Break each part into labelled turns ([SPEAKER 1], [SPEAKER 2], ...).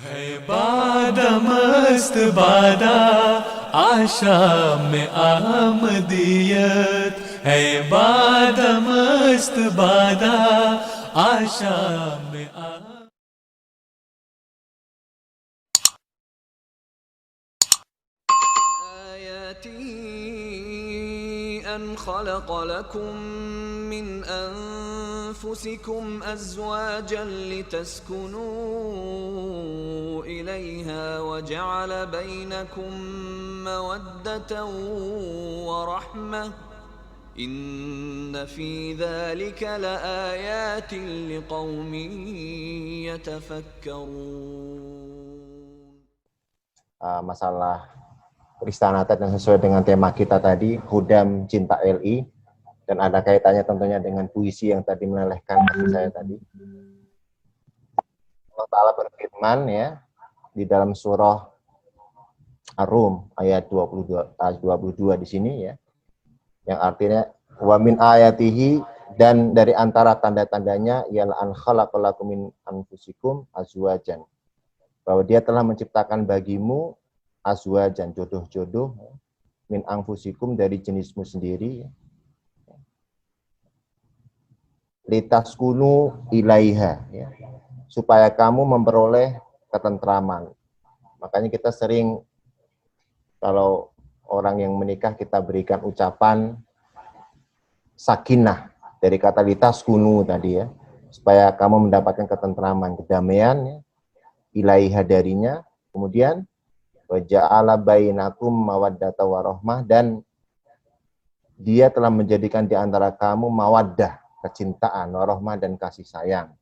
[SPEAKER 1] है बादा मस्त बादा आशा में आमदियत है बादा मस्त बादा आशा में
[SPEAKER 2] آياته أن خلق لكم من أنفسكم أزواجا لتسكنوا إليها وجعل بينكم مودة ورحمة إن في ذلك لآيات لقوم يتفكرون.
[SPEAKER 3] Masalah Kristanatet yang sesuai dengan tema kita tadi, Hudam Cinta LI, dan ada kaitannya tentunya dengan puisi yang tadi melelehkan hati saya tadi. Allah Ta'ala berfirman ya, di dalam surah Ar-Rum ayat 22 di sini ya, yang artinya wa min ayatihi, dan dari antara tanda-tandanya ialah an khalaqalakum min anfusikum azwajan, bahwa dia telah menciptakan bagimu azwajan, jodoh-jodoh min anfusikum, dari jenismu sendiri, litaskunu ilaiha, ya, supaya kamu memperoleh ketentraman. Makanya kita sering kalau orang yang menikah kita berikan ucapan sakinah dari kata litaskunu tadi ya, supaya kamu mendapatkan ketentraman, kedamaian ya, ilaiha darinya. Kemudian wa ja'ala bainakum mawaddata warahmah, dan dia telah menjadikan di antara kamu mawaddah, kecintaan, warahmah, dan kasih sayang.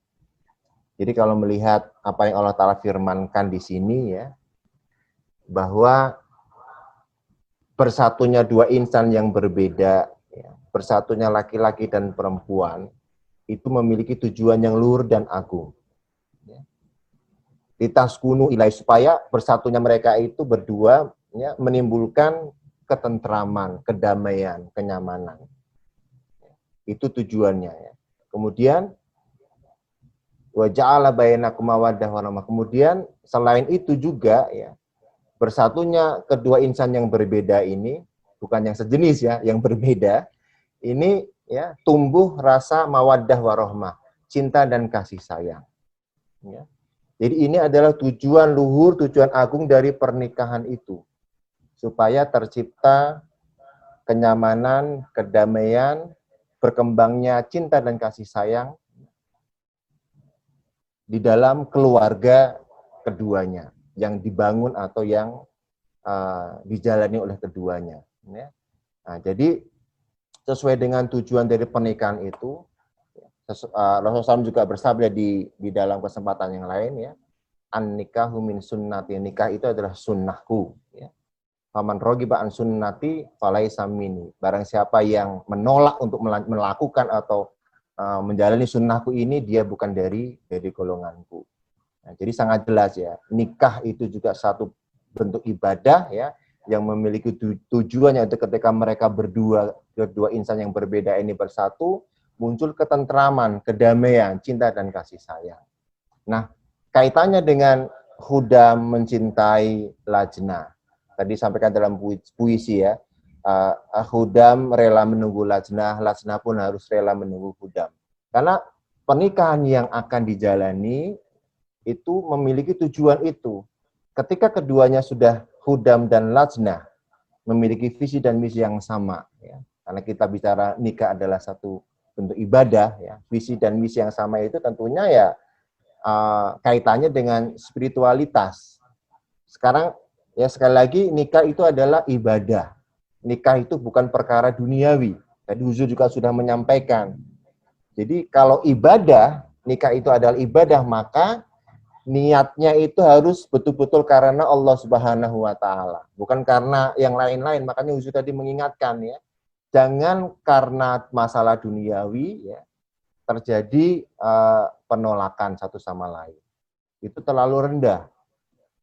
[SPEAKER 3] Jadi kalau melihat apa yang Allah Ta'ala firmankan di sini ya, bahwa bersatunya dua insan yang berbeda, ya, bersatunya laki-laki dan perempuan, itu memiliki tujuan yang luhur dan agung. Litaskunu ilai, supaya bersatunya mereka itu berdua ya, menimbulkan ketentraman, kedamaian, kenyamanan. Itu tujuannya ya. Kemudian wa ja'ala bainakum mawaddah warahmah. Kemudian selain itu juga ya, bersatunya kedua insan yang berbeda ini, bukan yang sejenis ya, yang berbeda, ini ya tumbuh rasa mawaddah warahmah, cinta dan kasih sayang. Ya. Jadi ini adalah tujuan luhur, tujuan agung dari pernikahan itu. Supaya tercipta kenyamanan, kedamaian, berkembangnya cinta dan kasih sayang di dalam keluarga keduanya, yang dibangun atau yang dijalani oleh keduanya. Ya. Nah, jadi sesuai dengan tujuan dari pernikahan itu, Rasulullah SAW juga bersabda di dalam kesempatan yang lain ya, an nikahu min sunnati, nikah itu adalah sunnahku ya. Faman rogiba an sunnati falaisa minni, barang siapa yang menolak untuk melakukan atau menjalani sunnahku ini, dia bukan dari golonganku. Nah, jadi sangat jelas ya, nikah itu juga satu bentuk ibadah ya, yang memiliki tujuannya untuk ketika mereka berdua, kedua insan yang berbeda ini bersatu, muncul ketentraman, kedamaian, cinta dan kasih sayang. Nah, kaitannya dengan hudam mencintai lajna. Tadi sampaikan dalam puisi ya, hudam rela menunggu lajna, lajna pun harus rela menunggu hudam. Karena pernikahan yang akan dijalani itu memiliki tujuan itu. Ketika keduanya sudah hudam dan lajna, memiliki visi dan misi yang sama. Ya. Karena kita bicara nikah adalah satu bentuk ibadah, ya, visi dan misi yang sama itu tentunya ya kaitannya dengan spiritualitas. Sekarang ya sekali lagi, nikah itu adalah ibadah. Nikah itu bukan perkara duniawi. Tadi Huzur juga sudah menyampaikan. Jadi kalau ibadah, nikah itu adalah ibadah, maka niatnya itu harus betul-betul karena Allah Subhanahu wa Ta'ala, bukan karena yang lain-lain. Makanya Huzur tadi mengingatkan ya, jangan karena masalah duniawi ya, terjadi penolakan satu sama lain. Itu terlalu rendah.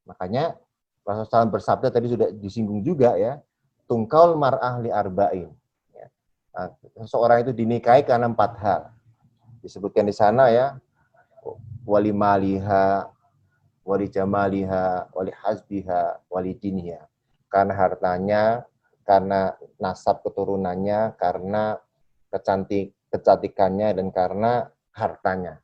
[SPEAKER 3] Makanya Rasulullah SAW bersabda, tadi sudah disinggung juga ya, tungkaul mar'ah li arba'in. Ya. Seseorang itu dinikahi karena 4 hal. Disebutkan di sana ya, walimaliha, wali jamaliha, wali hasbiha, wali diniha. Karena hartanya, karena nasab keturunannya, karena kecantikannya, dan karena hartanya.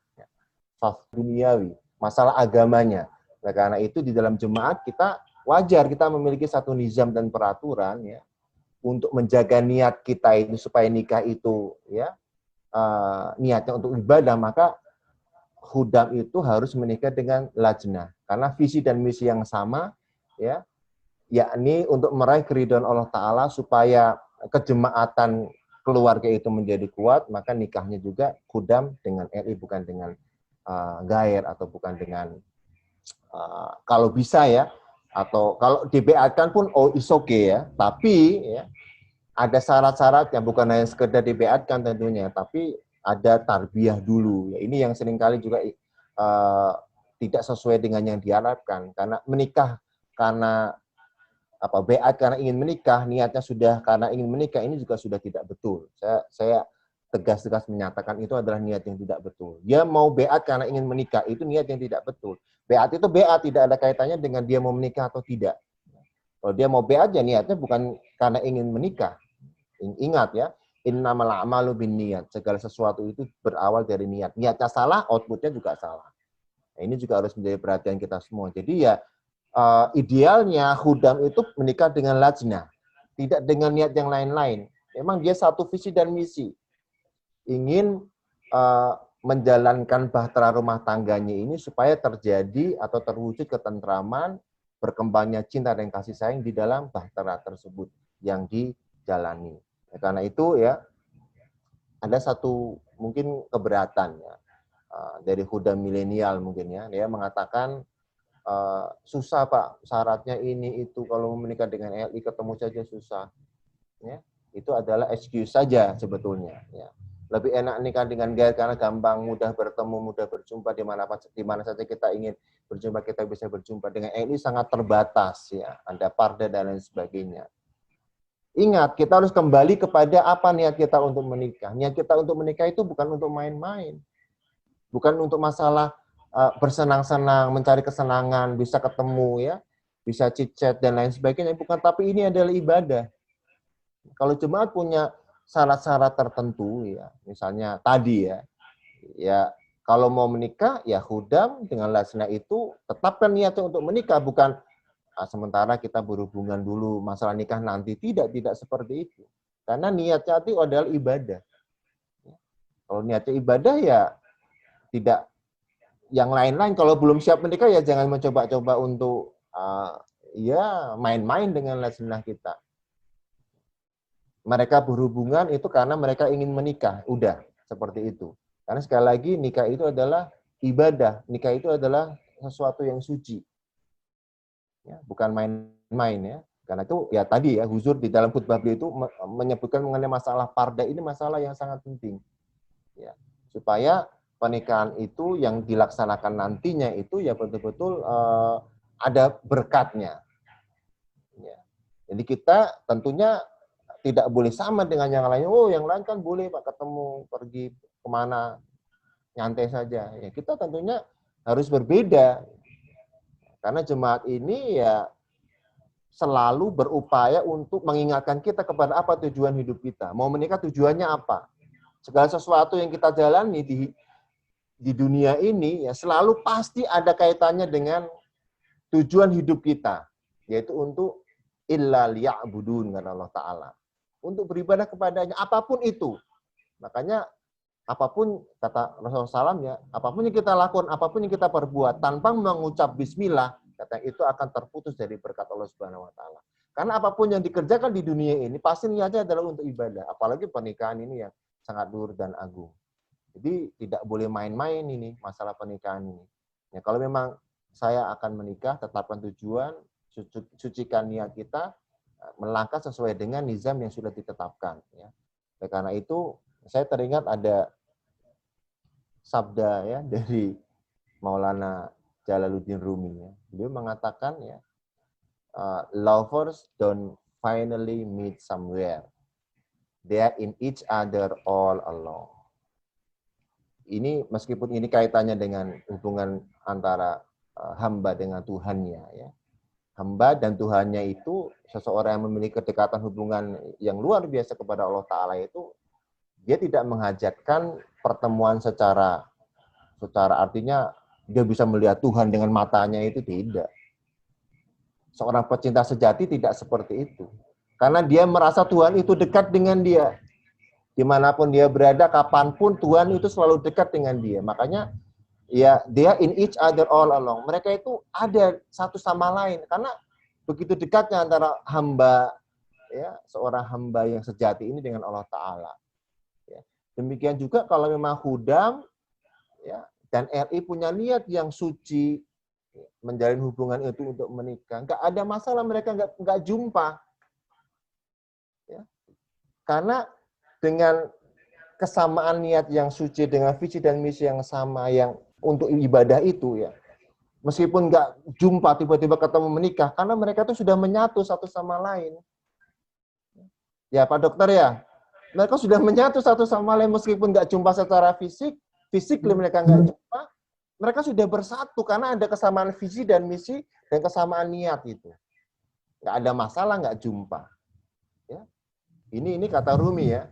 [SPEAKER 3] Duniawi, masalah agamanya. Nah, karena itu di dalam jemaat kita wajar kita memiliki satu nizam dan peraturan ya untuk menjaga niat kita itu supaya nikah itu ya niatnya untuk ibadah, maka khudam itu harus menikah dengan lajnah karena visi dan misi yang sama ya, yakni untuk meraih keridhaan Allah Ta'ala supaya kejemaatan keluarga itu menjadi kuat, maka nikahnya juga khudam dengan LI, bukan dengan gair atau bukan dengan kalau bisa ya, atau kalau dibeatkan pun is okay ya, tapi ya ada syarat-syaratnya, bukan hanya sekedar dibeatkan tentunya, tapi ada tarbiyah dulu. Ya, ini yang seringkali juga tidak sesuai dengan yang diharapkan, karena menikah karena beat karena ingin menikah, niatnya sudah karena ingin menikah, ini juga sudah tidak betul. Saya tegas-tegas menyatakan itu adalah niat yang tidak betul. Dia mau beat karena ingin menikah, itu niat yang tidak betul. Beat itu beat, tidak ada kaitannya dengan dia mau menikah atau tidak. Kalau dia mau beat, ya niatnya bukan karena ingin menikah. Ingat ya, innamal a'malu binniyat. Segala sesuatu itu berawal dari niat. Niatnya salah, outputnya juga salah. Nah, ini juga harus menjadi perhatian kita semua. Jadi ya, idealnya khudam itu menikah dengan lajnah, tidak dengan niat yang lain-lain. Memang dia satu visi dan misi, ingin menjalankan bahtera rumah tangganya ini supaya terjadi atau terwujud ketentraman, berkembangnya cinta dan kasih sayang di dalam bahtera tersebut yang dijalani. Ya, karena itu ya ada satu mungkin keberatan ya dari khudam milenial mungkin ya, dia mengatakan susah Pak, syaratnya ini itu, kalau menikah dengan LI ketemu saja susah. Ya, itu adalah excuse saja sebetulnya. Ya. Lebih enak nikah dengan gair karena gampang, mudah bertemu, mudah berjumpa di mana saja kita ingin berjumpa, kita bisa berjumpa. Dengan LI sangat terbatas ya, ada parda dan lain sebagainya. Ingat, kita harus kembali kepada apa niat kita untuk menikah. Niat kita untuk menikah itu bukan untuk main-main, bukan untuk masalah bersenang-senang, mencari kesenangan, bisa ketemu ya, bisa chit-chat dan lain sebagainya, bukan, tapi ini adalah ibadah. Kalau jemaat punya syarat-syarat tertentu ya, misalnya tadi ya kalau mau menikah ya khudam dengan lajnah itu tetapkan niatnya untuk menikah, bukan sementara kita berhubungan dulu, masalah nikah nanti, tidak seperti itu. Karena niatnya itu adalah ibadah. Kalau niatnya ibadah ya tidak yang lain-lain. Kalau belum siap menikah ya jangan mencoba-coba untuk ya main-main dengan lajnah kita. Mereka berhubungan itu karena mereka ingin menikah, udah seperti itu. Karena sekali lagi nikah itu adalah ibadah, nikah itu adalah sesuatu yang suci, ya, bukan main-main ya. Karena itu ya tadi ya Huzur di dalam khutbah beliau itu menyebutkan mengenai masalah parda, ini masalah yang sangat penting, ya, supaya pernikahan itu yang dilaksanakan nantinya itu ya betul-betul ada berkatnya. Ya. Jadi kita tentunya tidak boleh sama dengan yang lain. Oh, yang lain kan boleh Pak ketemu, pergi kemana, nyantai saja. Ya, kita tentunya harus berbeda. Karena jemaat ini ya selalu berupaya untuk mengingatkan kita kepada apa tujuan hidup kita. Mau menikah tujuannya apa? Segala sesuatu yang kita jalani di dunia ini ya selalu pasti ada kaitannya dengan tujuan hidup kita, yaitu untuk illa liya'budun, kata Allah Ta'ala. Untuk beribadah kepadanya, apapun itu. Makanya apapun, kata Rasulullah SAW ya, apapun yang kita lakukan, apapun yang kita perbuat, tanpa mengucap bismillah, kata itu akan terputus dari berkat Allah Subhanahu Wa Ta'ala. Karena apapun yang dikerjakan di dunia ini, pasti niatnya adalah untuk ibadah. Apalagi pernikahan ini yang sangat luhur dan agung. Jadi tidak boleh main-main ini, masalah pernikahan ini. Ya, kalau memang saya akan menikah, tetapkan tujuan, sucikan niat kita, melangkah sesuai dengan nizam yang sudah ditetapkan. Ya. Karena itu saya teringat ada sabda ya dari Maulana Jalaluddin Rumi. Ya. Beliau mengatakan ya, lovers don't finally meet somewhere. They are in each other all along. Ini meskipun ini kaitannya dengan hubungan antara hamba dengan Tuhannya, ya. Hamba dan Tuhannya itu, seseorang yang memiliki kedekatan hubungan yang luar biasa kepada Allah Ta'ala itu, dia tidak menghajatkan pertemuan secara artinya dia bisa melihat Tuhan dengan matanya, itu tidak. Seorang pecinta sejati tidak seperti itu. Karena dia merasa Tuhan itu dekat dengan dia. Dimanapun dia berada, kapanpun Tuhan itu selalu dekat dengan dia. Makanya ya, dia in each other all along. Mereka itu ada satu sama lain karena begitu dekatnya antara hamba, ya, seorang hamba yang sejati ini dengan Allah Ta'ala. Ya. Demikian juga kalau memang Hudam, ya, dan RI punya niat yang suci menjalin hubungan itu untuk menikah, nggak ada masalah mereka nggak jumpa. Ya. Karena dengan kesamaan niat yang suci dengan visi dan misi yang sama yang untuk ibadah itu, ya, meskipun nggak jumpa tiba-tiba ketemu menikah, karena mereka itu sudah menyatu satu sama lain. Ya Pak Dokter ya, mereka sudah menyatu satu sama lain meskipun nggak jumpa secara fisik mereka nggak jumpa, mereka sudah bersatu karena ada kesamaan visi dan misi dan kesamaan niat itu. Nggak ada masalah nggak jumpa. Ya. Ini kata Rumi, ya.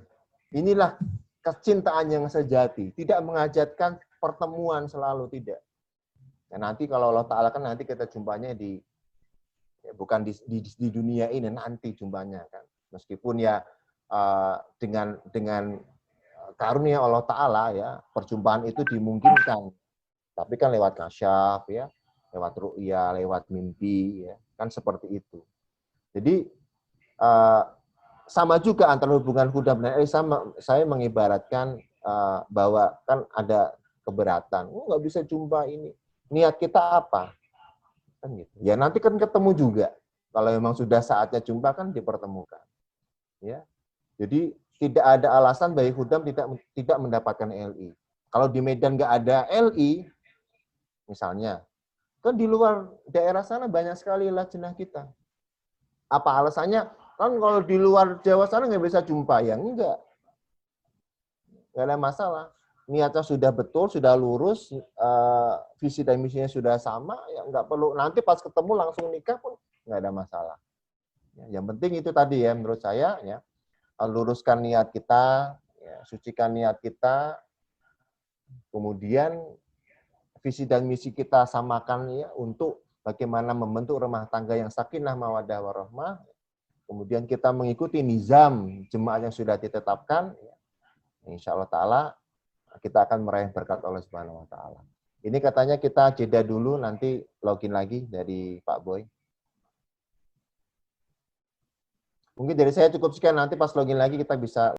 [SPEAKER 3] Inilah kecintaan yang sejati, tidak menghajatkan pertemuan selalu, tidak. Nah, nanti kalau Allah Ta'ala kan nanti kita jumpanya ya, bukan di dunia ini, nanti jumpanya kan. Meskipun ya dengan karunia Allah Ta'ala, ya, perjumpaan itu dimungkinkan. Tapi kan lewat kasyaf, ya, lewat ru'ya, lewat mimpi, ya, kan seperti itu. Jadi sama juga antara hubungan Hudam dan RI, saya mengibaratkan bahwa kan ada keberatan, nggak bisa jumpa ini. Niat kita apa? Kan gitu. Ya nanti kan ketemu juga. Kalau memang sudah saatnya jumpa kan dipertemukan. Ya. Jadi tidak ada alasan bagi Hudam tidak mendapatkan LI. Kalau di Medan nggak ada LI, misalnya, kan di luar daerah sana banyak sekali lajnah kita. Apa alasannya? Kan kalau di luar Jawa sana nggak bisa jumpa, ya enggak. Nggak ada masalah. Niatnya sudah betul, sudah lurus, visi dan misinya sudah sama, ya nggak perlu. Nanti pas ketemu langsung nikah pun nggak ada masalah. Ya, yang penting itu tadi ya, menurut saya, ya, luruskan niat kita, ya, sucikan niat kita, kemudian visi dan misi kita samakan, ya, untuk bagaimana membentuk rumah tangga yang sakinah, mawaddah, warahmah. Kemudian kita mengikuti nizam jemaah yang sudah ditetapkan, insya Allah Ta'ala kita akan meraih berkat Allah Subhanahu Wa Ta'ala. Ini katanya kita jeda dulu, nanti login lagi dari Pak Boy. Mungkin dari saya cukup sekian, nanti pas login lagi kita bisa